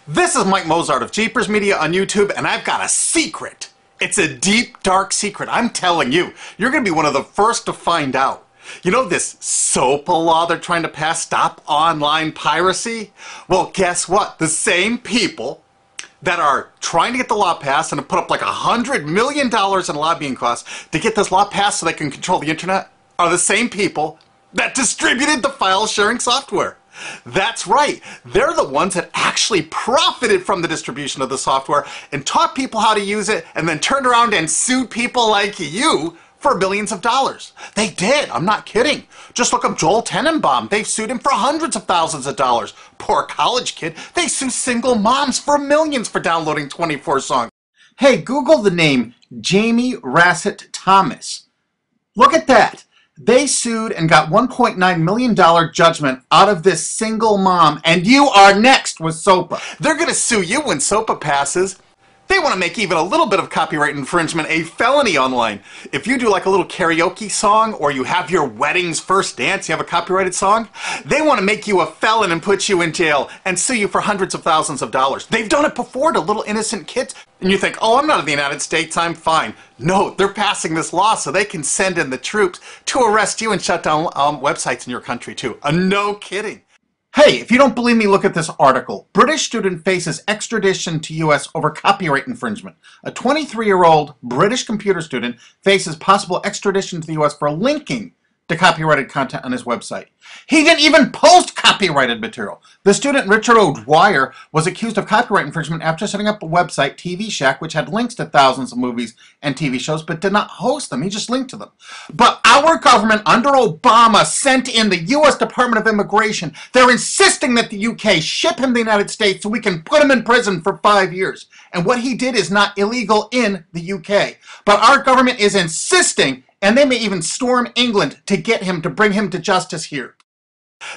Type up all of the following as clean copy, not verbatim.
This is Mike Mozart of Jeepers Media on YouTube, and I've got a secret. It's a deep, dark secret. I'm telling you, you're going to be one of the first to find out. You know this SOPA law they're trying to pass, Stop Online Piracy? Well, guess what? The same people that are trying to get the law passed and have put up like $100 million in lobbying costs to get this law passed so they can control the internet are the same people that distributed the file sharing software. That's right. They're the ones that actually profited from the distribution of the software and taught people how to use it and then turned around and sued people like you for billions of dollars. They did. I'm not kidding. Just look up Joel Tenenbaum. They've sued him for hundreds of thousands of dollars. Poor college kid. They sue single moms for millions for downloading 24 songs. Hey, Google the name Jamie Rasset Thomas. Look at that. They sued and got $1.9 million judgment out of this single mom, and you are next with SOPA. They're going to sue you when SOPA passes. They want to make even a little bit of copyright infringement a felony online. If you do like a little karaoke song, or you have your wedding's first dance, you have a copyrighted song, they want to make you a felon and put you in jail and sue you for hundreds of thousands of dollars. They've done it before to little innocent kids. And you think, oh, I'm not in the United States, I'm fine. No, they're passing this law so they can send in the troops to arrest you and shut down websites in your country too. No kidding. Hey, if you don't believe me, look at this article. British student faces extradition to U.S. over copyright infringement. A 23-year-old British computer student faces possible extradition to the U.S. for linking to copyrighted content on his website. He didn't even post copyrighted material. The student, Richard O'Dwyer, was accused of copyright infringement after setting up a website, TV Shack, which had links to thousands of movies and TV shows, but did not host them. He just linked to them. But our government, under Obama, sent in the U.S. Department of Immigration. They're insisting that the U.K. ship him to the United States so we can put him in prison for 5 years. And what he did is not illegal in the U.K. But our government is insisting, and they may even storm England to get him, to bring him to justice here.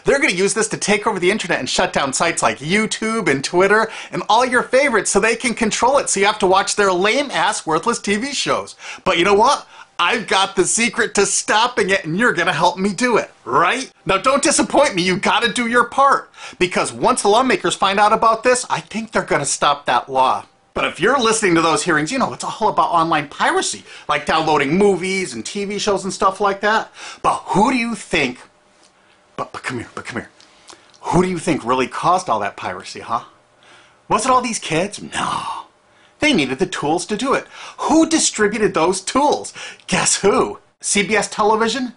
They're going to use this to take over the internet and shut down sites like YouTube and Twitter and all your favorites so they can control it, so you have to watch their lame-ass, worthless TV shows. But you know what? I've got the secret to stopping it, and you're going to help me do it, right? Now, don't disappoint me. You got to do your part. Because once the lawmakers find out about this, I think they're going to stop that law. But if you're listening to those hearings, you know, it's all about online piracy, like downloading movies and TV shows and stuff like that. But who do you think, but come here, who do you think really caused all that piracy, huh? Was it all these kids? No. They needed the tools to do it. Who distributed those tools? Guess who? CBS Television?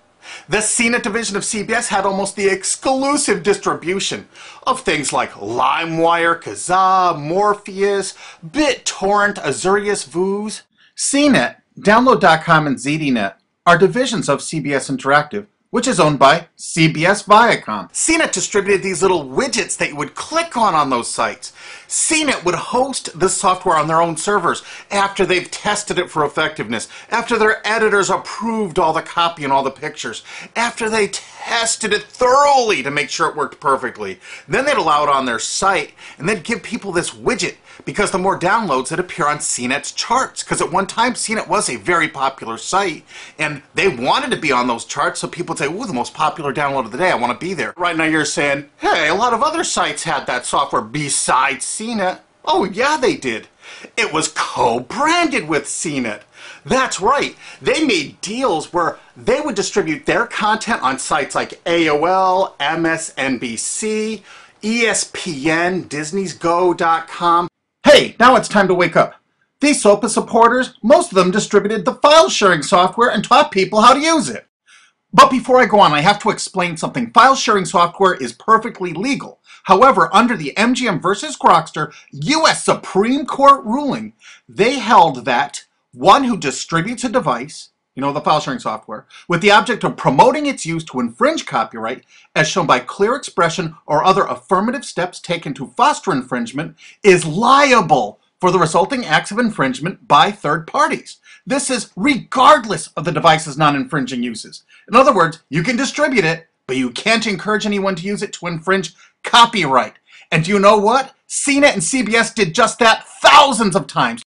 The CNET division of CBS had almost the exclusive distribution of things like LimeWire, Kazaa, Morpheus, BitTorrent, Azurius, Vooz. CNET, Download.com, and ZDNet are divisions of CBS Interactive, which is owned by CBS Viacom. CNET distributed these little widgets that you would click on those sites. CNET would host the software on their own servers after they've tested it for effectiveness, after their editors approved all the copy and all the pictures, after they tested it thoroughly to make sure it worked perfectly. Then they'd allow it on their site, and they'd give people this widget, because the more downloads that appear on CNET's charts. Because at one time, CNET was a very popular site, and they wanted to be on those charts, so people would say, ooh, the most popular download of the day, I want to be there. Right now you're saying, hey, a lot of other sites had that software besides CNET. Oh, yeah, they did. It was co-branded with CNET. That's right. They made deals where they would distribute their content on sites like AOL, MSNBC, ESPN, Disney'sGo.com. Hey, now it's time to wake up. These SOPA supporters, most of them distributed the file sharing software and taught people how to use it. But before I go on, I have to explain something. File sharing software is perfectly legal. However, under the MGM versus Grokster U.S. Supreme Court ruling, they held that one who distributes a device, you know, the file sharing software, with the object of promoting its use to infringe copyright, as shown by clear expression or other affirmative steps taken to foster infringement, is liable for the resulting acts of infringement by third parties. This is regardless of the device's non-infringing uses. In other words, you can distribute it, but you can't encourage anyone to use it to infringe copyright. And do you know what? CNET and CBS did just that thousands of times.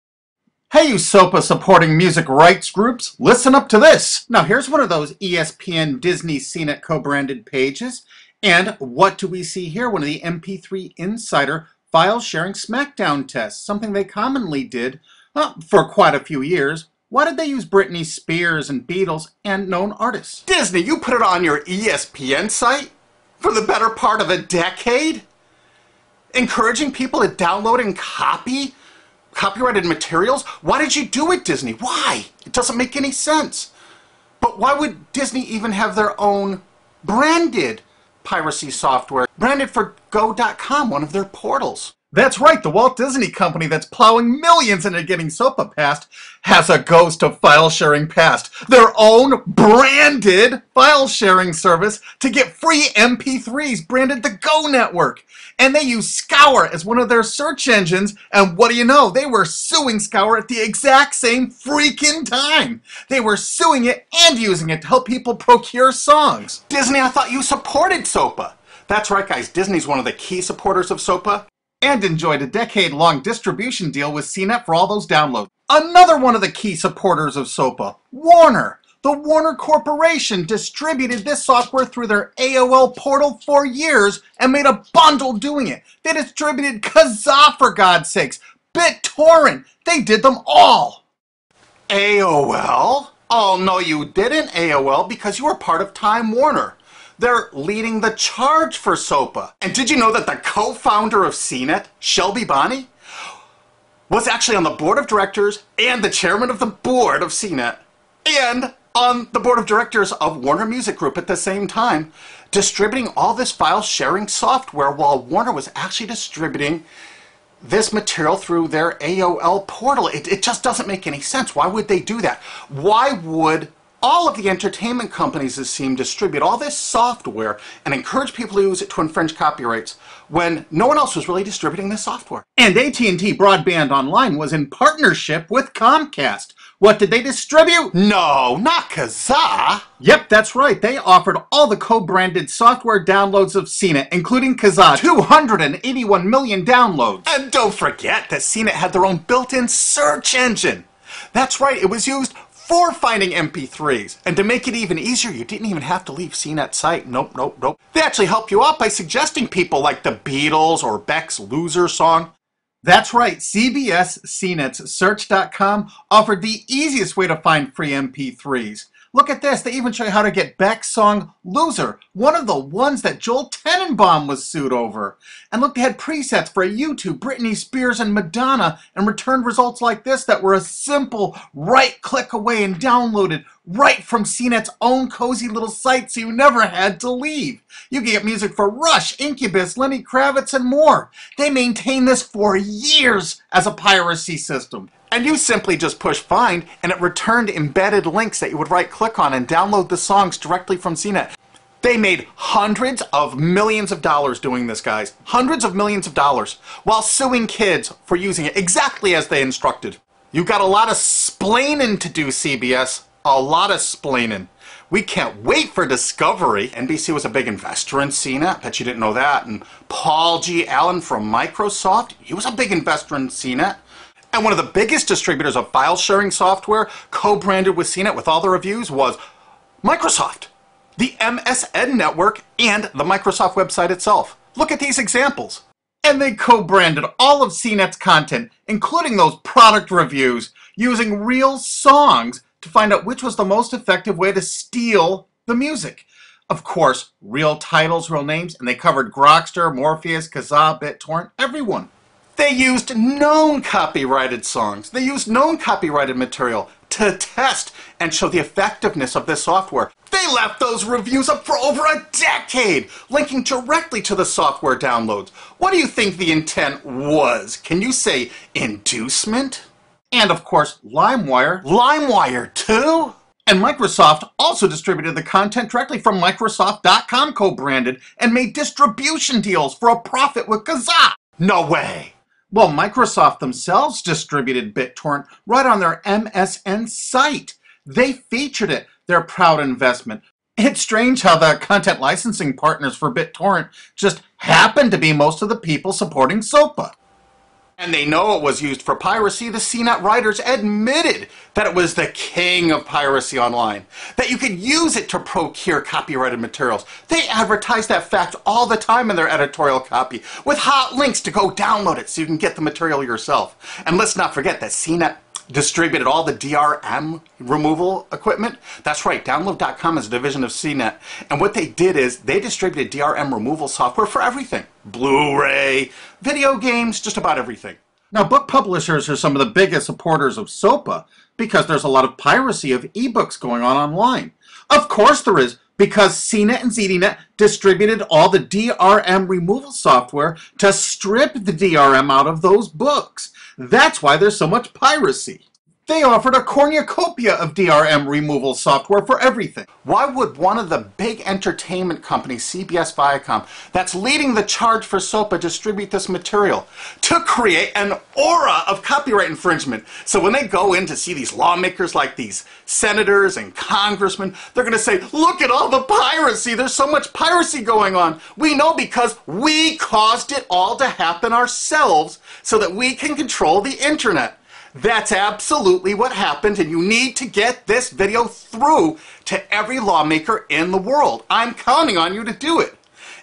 Hey, you SOPA supporting music rights groups, listen up to this. Now here's one of those ESPN Disney CNET co-branded pages. And what do we see here? One of the MP3 Insider file sharing SmackDown tests, something they commonly did for quite a few years. Why did they use Britney Spears and Beatles and known artists? Disney, you put it on your ESPN site for the better part of a decade? Encouraging people to download and copy copyrighted materials? Why did you do it, Disney? Why? It doesn't make any sense. But why would Disney even have their own branded piracy software, branded for Go.com, one of their portals? That's right, the Walt Disney Company that's plowing millions into getting SOPA passed has a ghost of file sharing past. Their own branded file sharing service to get free MP3s branded the Go Network. And they use Scour as one of their search engines, and what do you know? They were suing Scour at the exact same freaking time. They were suing it and using it to help people procure songs. Disney, I thought you supported SOPA. That's right, guys, Disney's one of the key supporters of SOPA. And enjoyed a decade-long distribution deal with CNET for all those downloads. Another one of the key supporters of SOPA, Warner. The Warner Corporation distributed this software through their AOL portal for years and made a bundle doing it. They distributed Kazaa, for God's sakes, BitTorrent. They did them all. AOL? Oh, no, you didn't, AOL, because you were part of Time Warner. They're leading the charge for SOPA. And did you know that the co-founder of CNET, Shelby Bonney, was actually on the board of directors and the chairman of the board of CNET and on the board of directors of Warner Music Group at the same time, distributing all this file sharing software while Warner was actually distributing this material through their AOL portal. It just doesn't make any sense. Why would they do that? Why would all of the entertainment companies, it seemed, distribute all this software and encourage people to use it to infringe copyrights when no one else was really distributing this software? And AT&T Broadband Online was in partnership with Comcast. What did they distribute? No, not Kazaa. Yep, that's right. They offered all the co-branded software downloads of CNET, including Kazaa, 281 million downloads. And don't forget that CNET had their own built-in search engine. That's right, it was used for finding MP3s. And to make it even easier, you didn't even have to leave CNET's site. Nope, nope, nope. They actually helped you out by suggesting people like the Beatles or Beck's Loser song. That's right, CBS CNET's Search.com offered the easiest way to find free MP3s. Look at this, they even show you how to get Beck's song Loser, one of the ones that Joel Tenenbaum was sued over. And look, they had presets for YouTube, Britney Spears, and Madonna, and returned results like this that were a simple right click away and downloaded right from CNET's own cozy little site, so you never had to leave. You can get music for Rush, Incubus, Lenny Kravitz, and more. They maintained this for years as a piracy system. And you simply just push find, and it returned embedded links that you would right-click on and download the songs directly from CNET. They made hundreds of millions of dollars doing this, guys. Hundreds of millions of dollars, while suing kids for using it exactly as they instructed. You got a lot of splaining to do, CBS. A lot of splaining. We can't wait for Discovery. NBC was a big investor in CNET. Bet you didn't know that. And Paul G. Allen from Microsoft, he was a big investor in CNET. And one of the biggest distributors of file sharing software co-branded with CNET with all the reviews was Microsoft, the MSN network, and the Microsoft website itself. Look at these examples. And they co-branded all of CNET's content, including those product reviews, using real songs to find out which was the most effective way to steal the music. Of course, real titles, real names, and they covered Grokster, Morpheus, Kazaa, BitTorrent, everyone. They used known copyrighted songs. They used known copyrighted material to test and show the effectiveness of this software. They left those reviews up for over a decade, linking directly to the software downloads. What do you think the intent was? Can you say inducement? And of course, LimeWire. LimeWire too? And Microsoft also distributed the content directly from Microsoft.com co-branded and made distribution deals for a profit with Kazaa. No way. Well, Microsoft themselves distributed BitTorrent right on their MSN site. They featured it, their proud investment. It's strange how the content licensing partners for BitTorrent just happen to be most of the people supporting SOPA. And they know it was used for piracy. The CNET writers admitted that it was the king of piracy online, that you could use it to procure copyrighted materials. They advertise that fact all the time in their editorial copy with hot links to go download it so you can get the material yourself. And let's not forget that CNET distributed all the DRM removal equipment. That's right, Download.com is a division of CNET. And what they did is they distributed DRM removal software for everything. Blu-ray, video games, just about everything. Now, book publishers are some of the biggest supporters of SOPA because there's a lot of piracy of ebooks going on online. Of course there is, because CNET and ZDNet distributed all the DRM removal software to strip the DRM out of those books. That's why there's so much piracy. They offered a cornucopia of DRM removal software for everything. Why would one of the big entertainment companies, CBS Viacom, that's leading the charge for SOPA, distribute this material? To create an aura of copyright infringement. So when they go in to see these lawmakers like these senators and congressmen, they're going to say, look at all the piracy. There's so much piracy going on. We know because we caused it all to happen ourselves so that we can control the internet. That's absolutely what happened, and you need to get this video through to every lawmaker in the world. I'm counting on you to do it.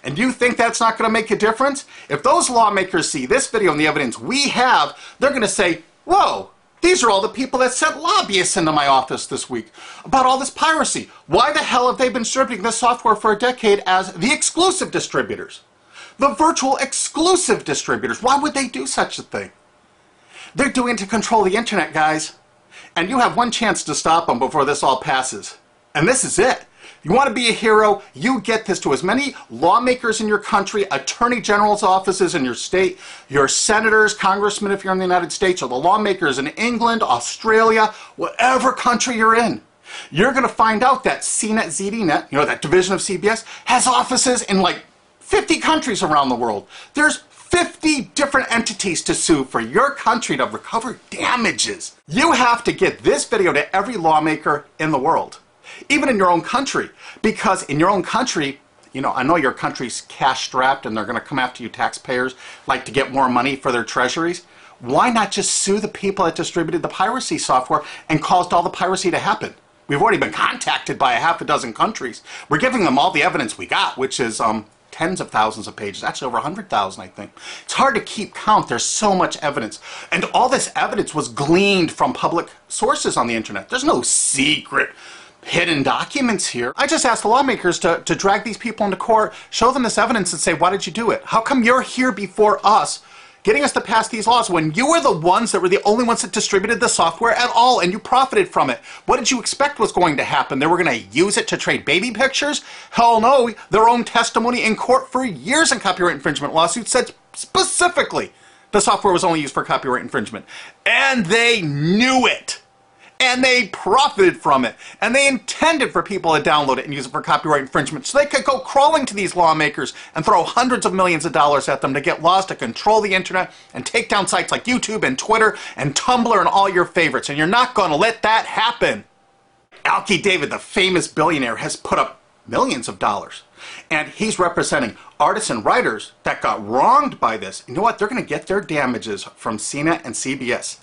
And you think that's not going to make a difference? If those lawmakers see this video and the evidence we have, they're going to say, whoa, these are all the people that sent lobbyists into my office this week about all this piracy. Why the hell have they been distributing this software for a decade as the exclusive distributors? The virtual exclusive distributors. Why would they do such a thing? They're doing it to control the internet, guys. And you have one chance to stop them before this all passes. And this is it. You want to be a hero, you get this to as many lawmakers in your country, attorney general's offices in your state, your senators, congressmen if you're in the United States, or the lawmakers in England, Australia, whatever country you're in. You're going to find out that CNET, ZDNet, that division of CBS, has offices in like 50 countries around the world. There's 50 different entities to sue for your country to recover damages. You have to get this video to every lawmaker in the world, even in your own country, because in your own country, I know your country's cash-strapped and they're going to come after you taxpayers like to get more money for their treasuries. Why not just sue the people that distributed the piracy software and caused all the piracy to happen? We've already been contacted by a half a dozen countries. We're giving them all the evidence we got, which is tens of thousands of pages, actually over 100,000, I think. It's hard to keep count. There's so much evidence. And all this evidence was gleaned from public sources on the internet. There's no secret hidden documents here. I just asked the lawmakers to drag these people into court, show them this evidence and say, why did you do it? How come you're here before us getting us to pass these laws when you were the ones that were the only ones that distributed the software at all and you profited from it? What did you expect was going to happen? They were going to use it to trade baby pictures? Hell no. Their own testimony in court for years in copyright infringement lawsuits said specifically the software was only used for copyright infringement. And they knew it. And they profited from it. And they intended for people to download it and use it for copyright infringement. So they could go crawling to these lawmakers and throw hundreds of millions of dollars at them to get laws to control the internet and take down sites like YouTube and Twitter and Tumblr and all your favorites. And you're not going to let that happen. Alki David, the famous billionaire, has put up millions of dollars. And he's representing artists and writers that got wronged by this. You know what? They're going to get their damages from CNET and CBS.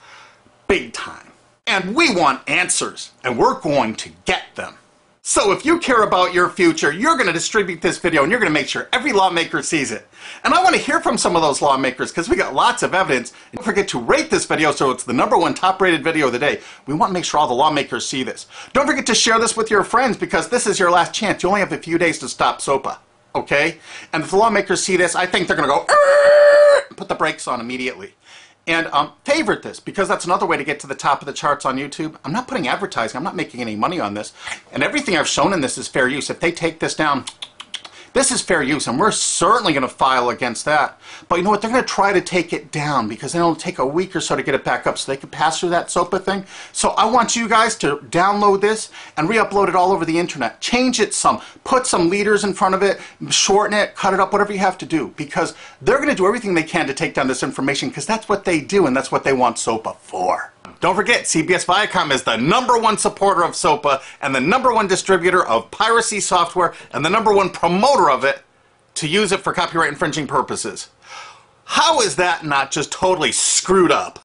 Big time. And we want answers, and we're going to get them. So if you care about your future, you're going to distribute this video and you're going to make sure every lawmaker sees it. And I want to hear from some of those lawmakers because we got lots of evidence. And don't forget to rate this video so it's the #1 top-rated video of the day. We want to make sure all the lawmakers see this. Don't forget to share this with your friends because this is your last chance. You only have a few days to stop SOPA, okay? And if the lawmakers see this, I think they're going to go, put the brakes on immediately. And favorite this, because that's another way to get to the top of the charts on YouTube. I'm not putting advertising. I'm not making any money on this. And everything I've shown in this is fair use. If they take this down, this is fair use, and we're certainly going to file against that. But you know what? They're going to try to take it down because it'll take a week or so to get it back up so they can pass through that SOPA thing. So I want you guys to download this and re-upload it all over the internet. Change it some. Put some leaders in front of it. Shorten it. Cut it up. Whatever you have to do. Because they're going to do everything they can to take down this information because that's what they do and that's what they want SOPA for. Don't forget, CBS Viacom is the #1 supporter of SOPA and the #1 distributor of piracy software and the #1 promoter of it to use it for copyright infringing purposes. How is that not just totally screwed up?